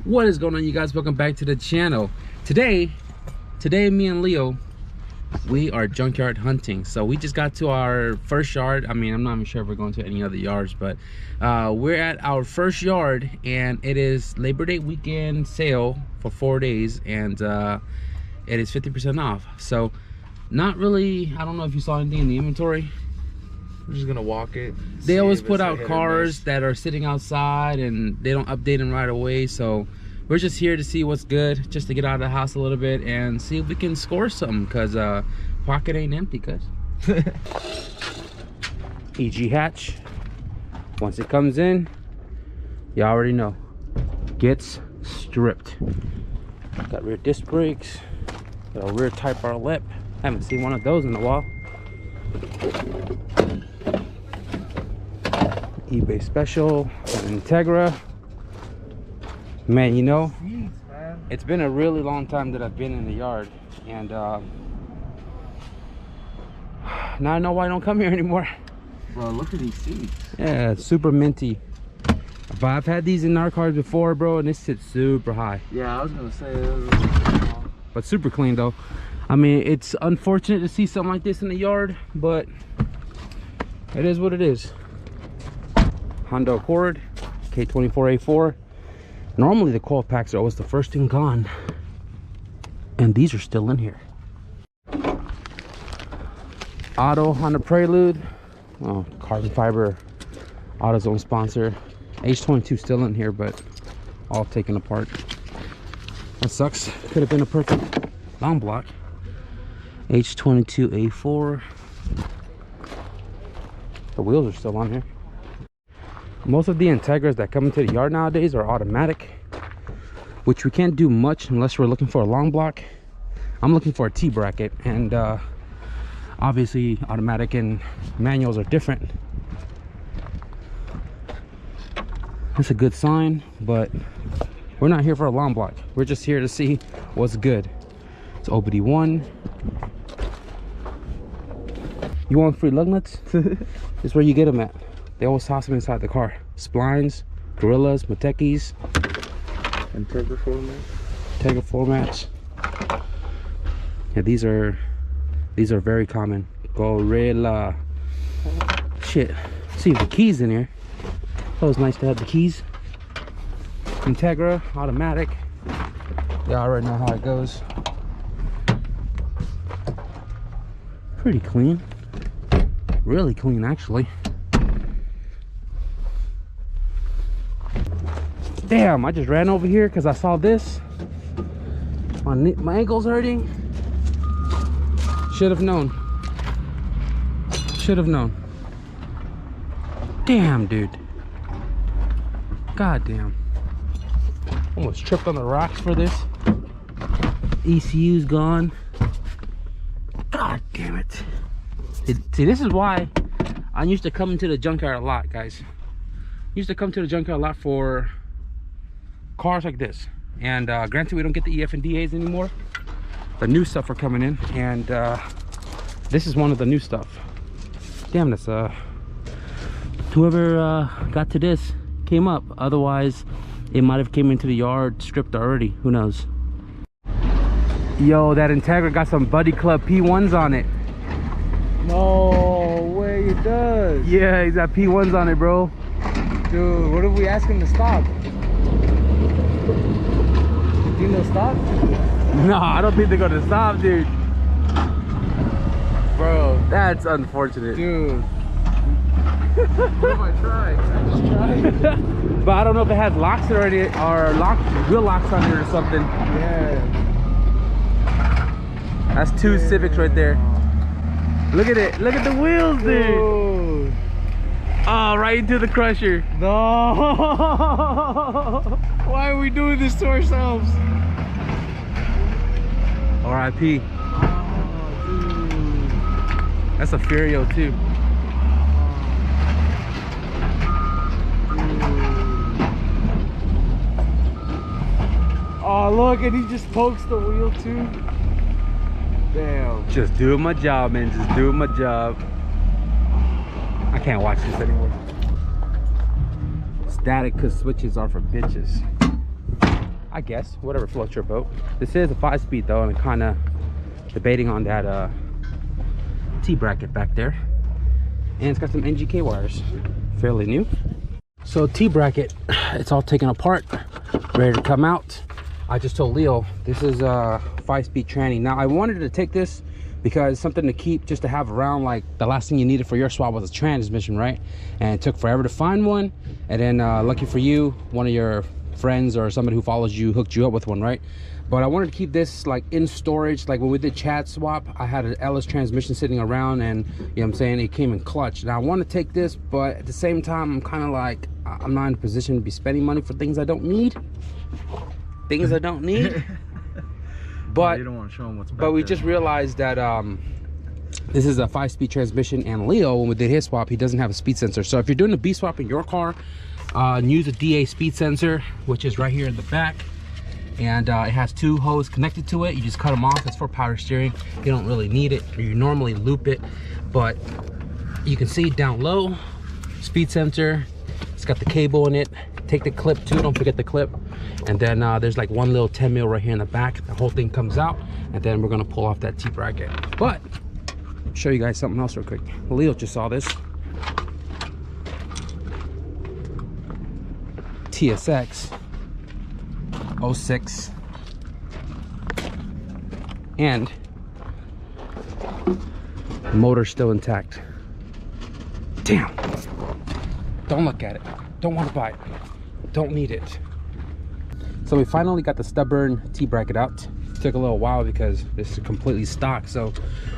What is going on, you guys? Welcome back to the channel. Today me and Leo, we are junkyard hunting. So we just got to our first yard. I mean, I'm not even sure if we're going to any other yards, but we're at our first yard, and it is Labor Day weekend sale for 4 days, and it is 50% off. So not really, I don't know if you saw anything in the inventory. We're just gonna walk it. They always put out cars that are sitting outside and they don't update them right away, so we're just here to see what's good, just to get out of the house a little bit and see if we can score something, because pocket ain't empty, cuz. EG hatch, once it comes in, you already know, gets stripped. Got rear disc brakes, got a rear Type R lip. Haven't seen one of those in a while. eBay special, Integra. Man, you know, it's been a really long time that I've been in the yard, and now I know why I don't come here anymore. Bro, look at these seats. Yeah, it's super minty. But I've had these in our cars before, bro, and this sits super high. Yeah, I was gonna say but super clean though. I mean, it's unfortunate to see something like this in the yard, but it is what it is. Honda Accord K24A4. Normally the coil packs are always the first thing gone, and these are still in here. Auto Honda Prelude, oh, carbon fiber, AutoZone sponsor. H22 still in here, but all taken apart. That sucks. Could have been a perfect long block. H22A4. The wheels are still on here. Most of the Integras that come into the yard nowadays are automatic, which we can't do much unless we're looking for a long block. I'm looking for a T-bracket, and obviously automatic and manuals are different. That's a good sign, but we're not here for a long block. We're just here to see what's good. It's OBD1. You want free lug nuts? This is where you get them at. They always toss them inside the car. Splines, Gorillas, Matekis, Integra formats. Integra formats. Yeah, these are very common. Gorilla. Shit. See the keys in here. That was nice to have the keys. Integra, automatic. Yeah, I already know how it goes. Pretty clean. Really clean, actually. Damn, I just ran over here because I saw this. My ankle's hurting. Should have known. Should have known. Damn, dude. God damn. Almost tripped on the rocks for this. ECU's gone. God damn it. See, this is why I used to come into the junkyard a lot, guys. Used to come to the junkyard a lot for cars like this. And granted, we don't get the EF and DAs anymore. The new stuff are coming in, and this is one of the new stuff. Damn, this whoever got to this came up. Otherwise, it might have came into the yard stripped already. Who knows? Yo, that Integra got some Buddy Club P1s on it. No way it does. Yeah, he's got P1s on it, bro. Dude, what if we ask him to stop? You think they'll stop? No, I don't think they're gonna stop, dude. Bro, That's unfortunate. dude. What if I try? Can I just try? But I don't know if it has locks already, or wheel locks on it or something. Yeah. That's two Civics right there. Look at it. Look at the wheels, dude. Dude. Oh, right into the crusher. No. Why are we doing this to ourselves? R.I.P. Oh, dude. That's a Furio too. Oh, look, and he just pokes the wheel too. Damn. Just doing my job, man. Just doing my job. I can't watch this anymore. Static, because switches are for bitches. I guess, whatever floats your boat. This is a 5-speed though, and I'm kind of debating on that T-bracket back there. And it's got some NGK wires, fairly new. So T-bracket, it's all taken apart, ready to come out. I just told Leo, this is a 5-speed tranny. Now I wanted to take this because something to keep, just to have around. Like the last thing you needed for your swap was a transmission, right? And it took forever to find one. And then lucky for you, one of your friends or somebody who follows you hooked you up with one, right? But I wanted to keep this like in storage. Like when we did Chad swap, I had an LS transmission sitting around, and you know what I'm saying, it came in clutch. Now I want to take this, but at the same time I'm kind of like, I'm not in a position to be spending money for things I don't need. Things I don't need. But you don't want to show them what's back but we there. just realized that this is a 5-speed transmission, and Leo, when we did his swap, he doesn't have a speed sensor. So if you're doing a B swap in your car, use a DA speed sensor, which is right here in the back, and it has 2 hoses connected to it. You just cut them off. It's for power steering. You don't really need it, or you normally loop it, but you can see down low, speed sensor. It's got the cable in it. Take the clip too, don't forget the clip. And then there's like one little 10 mil right here in the back. The whole thing comes out, and then we're gonna pull off that T-bracket. But I'll show you guys something else real quick. Leo just saw this TSX 06, and motor's still intact. Damn, don't look at it, don't want to buy it, don't need it. So we finally got the stubborn T-bracket out. It took a little while because this is completely stock, so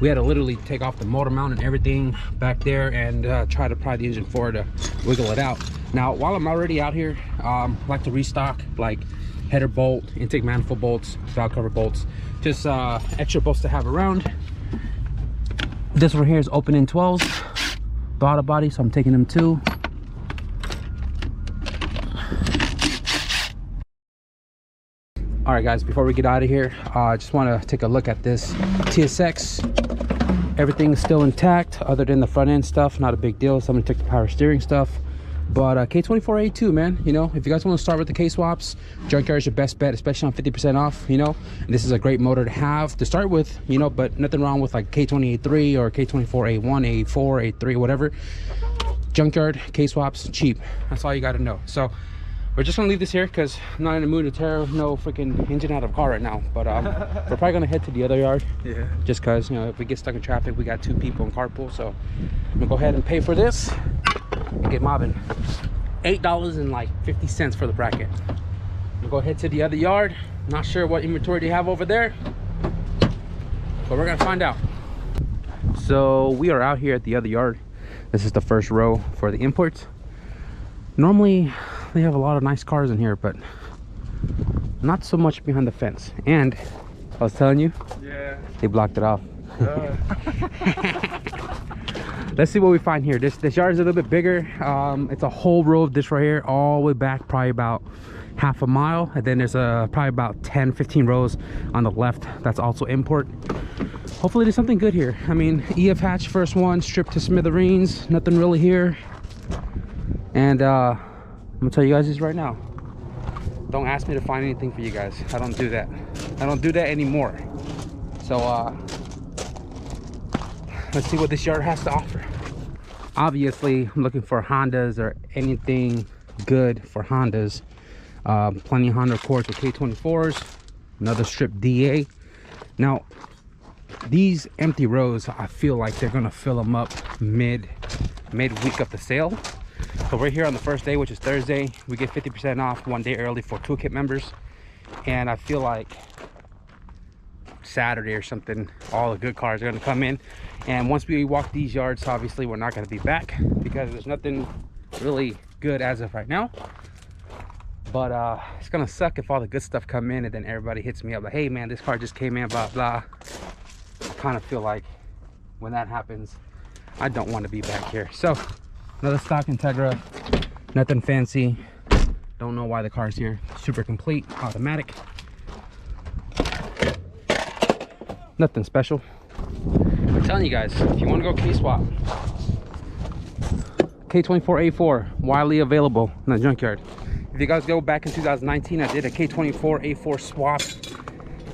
we had to literally take off the motor mount and everything back there and try to pry the engine forward to wiggle it out. Now while I'm already out here, I like to restock like header bolt, intake manifold bolts, valve cover bolts, just extra bolts to have around. This one here is open in 12s, bottom body, so I'm taking them too. All right guys, before we get out of here, I just want to take a look at this TSX. Everything's still intact other than the front end stuff, not a big deal. Somebody took the power steering stuff. But K24A2, man, you know, if you guys want to start with the K swaps, Junkyard is your best bet, especially on 50% off, you know. And this is a great motor to have to start with, you know, but nothing wrong with like K28A3 or K24A1, A4, A3, whatever. Junkyard, K swaps, cheap. That's all you got to know. So we're just gonna leave this here because I'm not in the mood to tear no freaking engine out of a car right now. But we're probably gonna head to the other yard. Yeah. Just cause, you know, if we get stuck in traffic, we got 2 people in carpool. So I'm gonna go ahead and pay for this and get mobbing. $8.50 for the bracket. We'll go ahead to the other yard. Not sure what inventory they have over there, but we're gonna find out. So we are out here at the other yard. This is the first row for the imports. Normally they have a lot of nice cars in here, but not so much behind the fence. And I was telling you, yeah, they blocked it off. Let's see what we find here. This yard is a little bit bigger. It's a whole row of this right here, all the way back, probably about half a mile. And then there's probably about 10-15 rows on the left that's also import. Hopefully there's something good here. I mean, EF hatch, first one, stripped to smithereens, nothing really here. And I'm gonna tell you guys this right now, don't ask me to find anything for you guys. I don't do that. I don't do that anymore. So let's see what this yard has to offer. Obviously I'm looking for Hondas or anything good for Hondas. Plenty of Honda Accords with K24s, another strip DA. Now these empty rows, I feel like they're gonna fill them up mid-week of the sale. So we're here on the first day, which is Thursday. We get 50% off 1 day early for toolkit members. And I feel like Saturday or something, all the good cars are gonna come in. And once we walk these yards, obviously we're not gonna be back because there's nothing really good as of right now. But it's gonna suck if all the good stuff come in and then everybody hits me up like, hey man, this car just came in, blah, blah. I kind of feel like when that happens, I don't want to be back here. So another stock Integra, nothing fancy. Don't know why the car's here. Super complete, automatic. Nothing special. I'm telling you guys, if you want to go K-swap, K24A4, widely available in the Junkyard. If you guys go back in 2019, I did a K24 A4 swap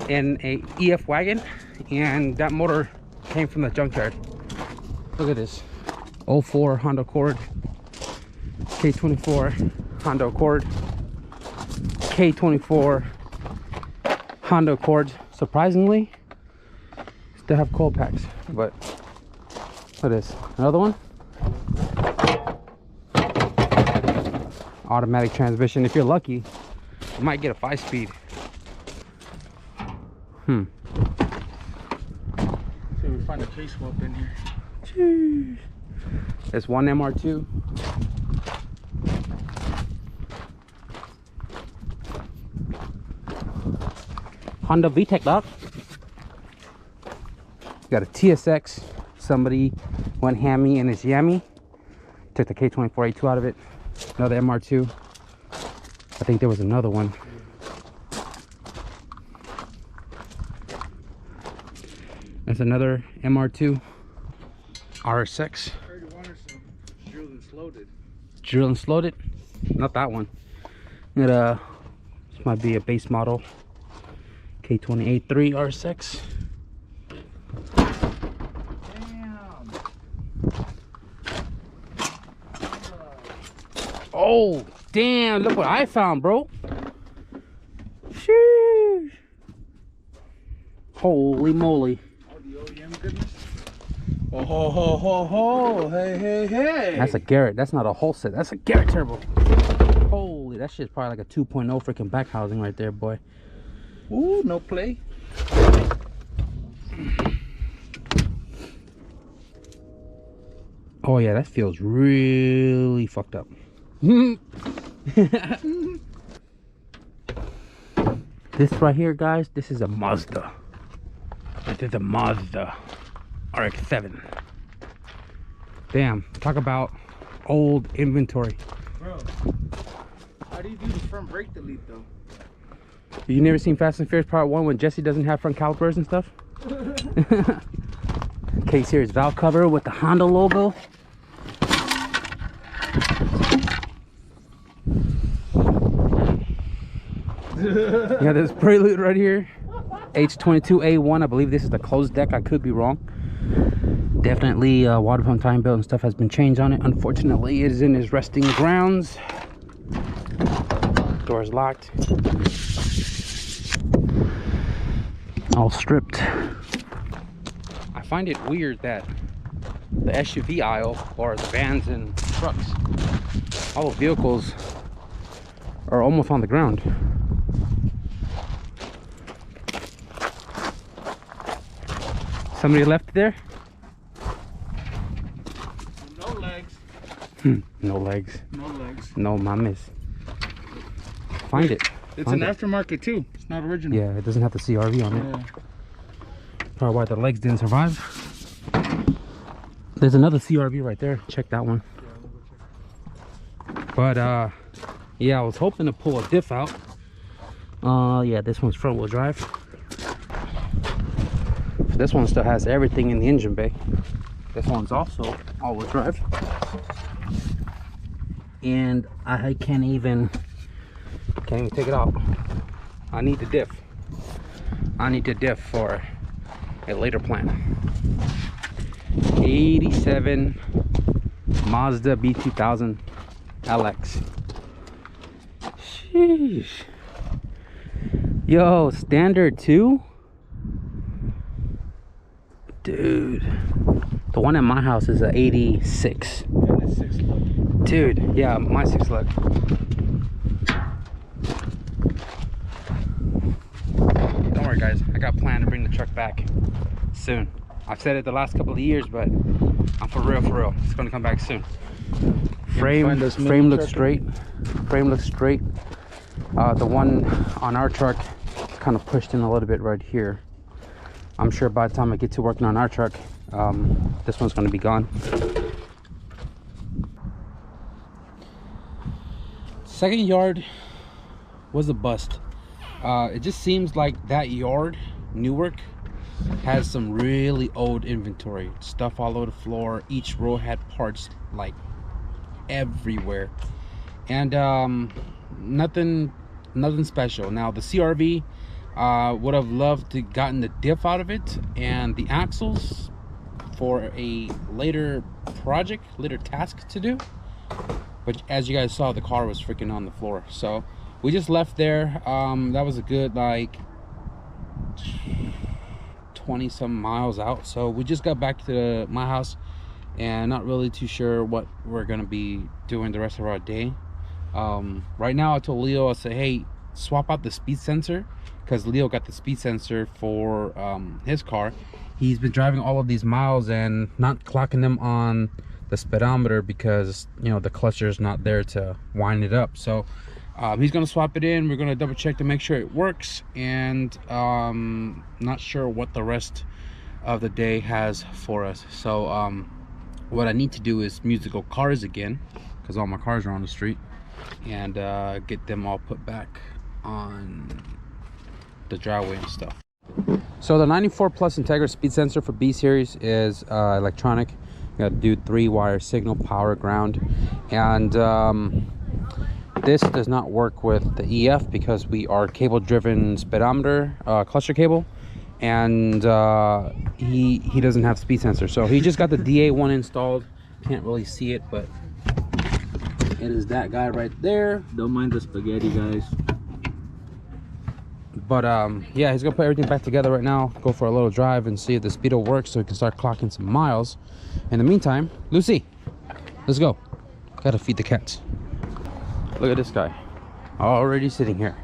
in a EF wagon, and that motor came from the junkyard. Look at this 04 Honda Accord, K24 Honda Accord, K24 Honda Accord. Surprisingly, still have coil packs, but look at this, another one. Automatic transmission. If you're lucky, you might get a 5-speed. See if we find a K-swap in here. Jeez. There's one MR2. Honda VTEC, dog. Got a TSX. Somebody went hammy in his yammy. Took the K24A2 out of it. Another MR2. I think there was another one. That's another MR2 RSX. I already wanted some drilled and sloted. Drill and slowed it. Not that one. This might be a base model K28-3 RSX. Damn. Oh, damn, look what I found, bro. Sheesh. Holy moly. Oh, the OEM goodness. Oh, ho, ho, ho, ho. Hey, hey, hey. That's a Garrett. That's not a whole set. That's a Garrett turbo. Holy, that shit's probably like a 2.0 freaking back housing right there, boy. Ooh, no play. Oh yeah, that feels really fucked up. This right here, guys, this is a Mazda. This is a Mazda RX-7. Damn, talk about old inventory. Bro, how do you do the front brake delete though? You never seen Fast and Furious Part 1 when Jesse doesn't have front calipers and stuff? Case here is valve cover with the Honda logo. Yeah, this Prelude right here, H22A1. I believe this is the closed deck. I could be wrong. Definitely water pump time belt and stuff has been changed on it. Unfortunately, it is in his resting grounds. Door is locked. All stripped. I find it weird that the SUV aisle, or the vans and trucks, all the vehicles are almost on the ground. Somebody left it there? No legs. No legs. No legs. No mames. Find it. It's Find an it. aftermarket too. It's not original. Yeah, it doesn't have the CRV on it. Yeah. Probably why the legs didn't survive. There's another CRV right there. Check that one. But yeah, I was hoping to pull a diff out. Yeah, this one's front wheel drive. This one still has everything in the engine bay. This one's also all wheel drive. And I can't even take it out. I need the diff. I need the diff for a later plan. 87 Mazda B2000 LX. Sheesh. Yo, standard too? Dude. The one at my house is a 86. And it's 6 lug. Dude, yeah, my 6 lug. Don't worry guys, I got planned to bring the truck back soon. I've said it the last couple of years, but I'm for real. It's gonna come back soon. Frame looks straight. Frame looks straight. The one on our truck kind of pushed in a little bit right here. I'm sure by the time I get to working on our truck, this one's gonna be gone. Second yard was a bust. It just seems like that yard, Newark, has some really old inventory. Stuff all over the floor. Each row had parts like everywhere. And nothing special. Now the CRV, would have loved to gotten the diff out of it and the axles for a later project, later task to do. But as you guys saw, the car was freaking on the floor. So we just left there. That was a good like 20 some miles out. So we just got back to my house and not really too sure what we're gonna be doing the rest of our day. Right now I told Leo, I said, hey, swap out the speed sensor, because Leo got the speed sensor for his car. He's been driving all of these miles and not clocking them on the speedometer because, you know, the clutcher is not there to wind it up. So he's gonna swap it in. We're gonna double check to make sure it works, and not sure what the rest of the day has for us. So what I need to do is musical cars again, because all my cars are on the street, and get them all put back on the driveway and stuff. So the 94 Plus Integra speed sensor for B series is electronic. You got to do 3-wire signal, power, ground, and this does not work with the EF because we are cable driven speedometer cluster cable, and he doesn't have speed sensor. So he just got the DA1 installed. Can't really see it, but it is that guy right there. Don't mind the spaghetti, guys. But yeah, he's gonna put everything back together right now, go for a little drive and see if the speedo works so he can start clocking some miles. In the meantime, Lucy, let's go. Gotta feed the cats. Look at this guy already sitting here.